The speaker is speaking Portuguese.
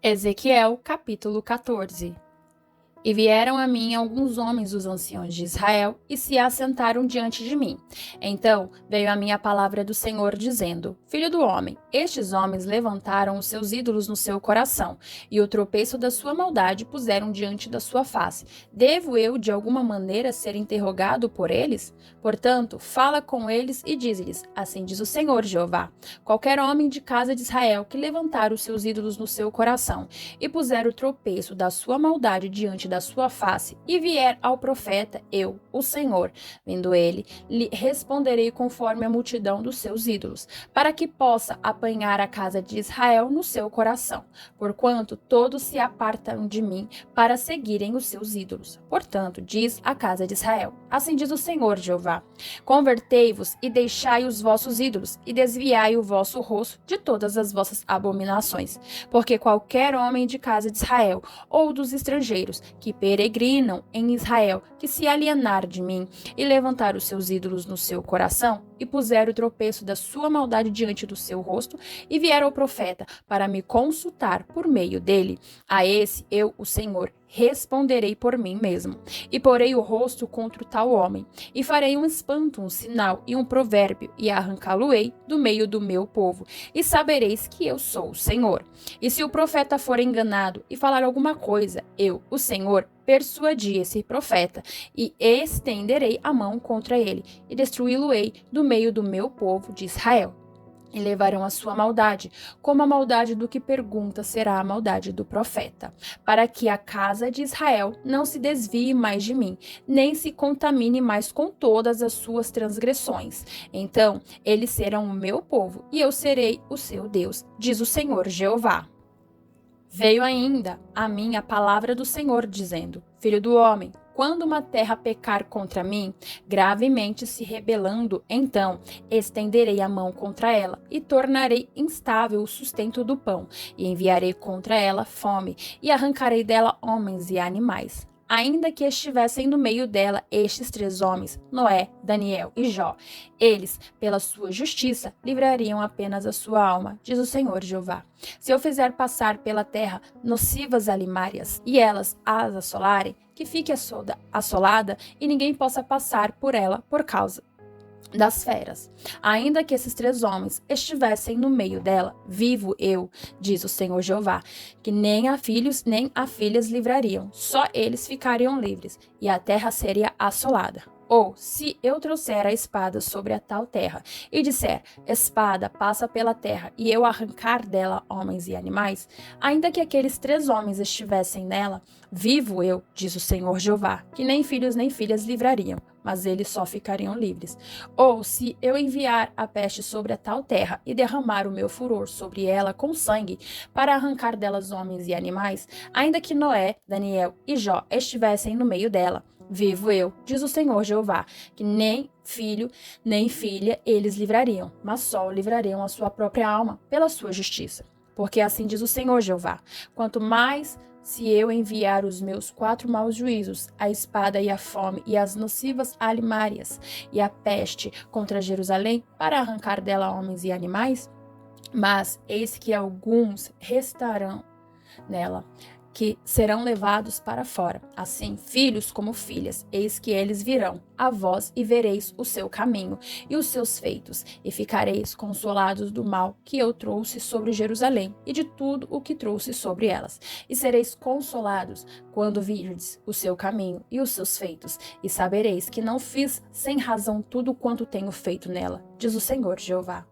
Ezequiel, capítulo 14. E vieram a mim alguns homens dos anciãos de Israel e se assentaram diante de mim. Então veio a mim a palavra do Senhor, dizendo: Filho do homem, estes homens levantaram os seus ídolos no seu coração, e o tropeço da sua maldade puseram diante da sua face. Devo eu, de alguma maneira, ser interrogado por eles? Portanto, fala com eles e diz-lhes: Assim diz o Senhor Jeová: Qualquer homem de casa de Israel que levantar os seus ídolos no seu coração e puser o tropeço da sua maldade diante da sua face, e vier ao profeta, eu, o Senhor, vendo ele, lhe responderei conforme a multidão dos seus ídolos, para que possa apanhar a casa de Israel no seu coração, porquanto todos se apartam de mim para seguirem os seus ídolos. Portanto, diz a casa de Israel: Assim diz o Senhor Jeová: Convertei-vos e deixai os vossos ídolos, e desviai o vosso rosto de todas as vossas abominações, porque qualquer homem de casa de Israel ou dos estrangeiros que peregrinam em Israel, que se alienar de mim e levantar os seus ídolos no seu coração, e puser o tropeço da sua maldade diante do seu rosto, e vier ao profeta para me consultar por meio dele, a esse eu, o Senhor, responderei por mim mesmo, e porei o rosto contra o tal homem, e farei um espanto, um sinal e um provérbio, e arrancá-lo-ei do meio do meu povo, e sabereis que eu sou o Senhor. E se o profeta for enganado e falar alguma coisa, eu, o Senhor, persuadi esse profeta, e estenderei a mão contra ele, e destruí-lo-ei do meio do meu povo de Israel. E levarão a sua maldade, como a maldade do que pergunta será a maldade do profeta, para que a casa de Israel não se desvie mais de mim, nem se contamine mais com todas as suas transgressões. Então eles serão o meu povo, e eu serei o seu Deus, diz o Senhor Jeová. Veio ainda a mim a palavra do Senhor, dizendo: Filho do homem, quando uma terra pecar contra mim, gravemente se rebelando, então estenderei a mão contra ela e tornarei instável o sustento do pão, e enviarei contra ela fome, e arrancarei dela homens e animais. Ainda que estivessem no meio dela estes três homens, Noé, Daniel e Jó, eles, pela sua justiça, livrariam apenas a sua alma, diz o Senhor Jeová. Se eu fizer passar pela terra nocivas alimárias, e elas as assolarem, que fique assolada e ninguém possa passar por ela por causa das feras. Ainda que esses três homens estivessem no meio dela, vivo eu, diz o Senhor Jeová, que nem a filhos nem a filhas livrariam, só eles ficariam livres, e a terra seria assolada. Ou, se eu trouxer a espada sobre a tal terra, e disser: Espada, passa pela terra, e eu arrancar dela homens e animais, ainda que aqueles três homens estivessem nela, vivo eu, diz o Senhor Jeová, que nem filhos nem filhas livrariam, mas eles só ficariam livres. Ou, se eu enviar a peste sobre a tal terra, e derramar o meu furor sobre ela com sangue, para arrancar delas homens e animais, ainda que Noé, Daniel e Jó estivessem no meio dela, vivo eu, diz o Senhor Jeová, que nem filho nem filha eles livrariam, mas só livrariam a sua própria alma pela sua justiça. Porque assim diz o Senhor Jeová: quanto mais se eu enviar os meus 4 maus juízos, a espada e a fome e as nocivas alimárias e a peste contra Jerusalém, para arrancar dela homens e animais, mas eis que alguns restarão nela, que serão levados para fora. Assim, filhos como filhas, eis que eles virão a vós e vereis o seu caminho e os seus feitos, e ficareis consolados do mal que eu trouxe sobre Jerusalém e de tudo o que trouxe sobre elas. E sereis consolados quando virdes o seu caminho e os seus feitos, e sabereis que não fiz sem razão tudo quanto tenho feito nela, diz o Senhor Jeová.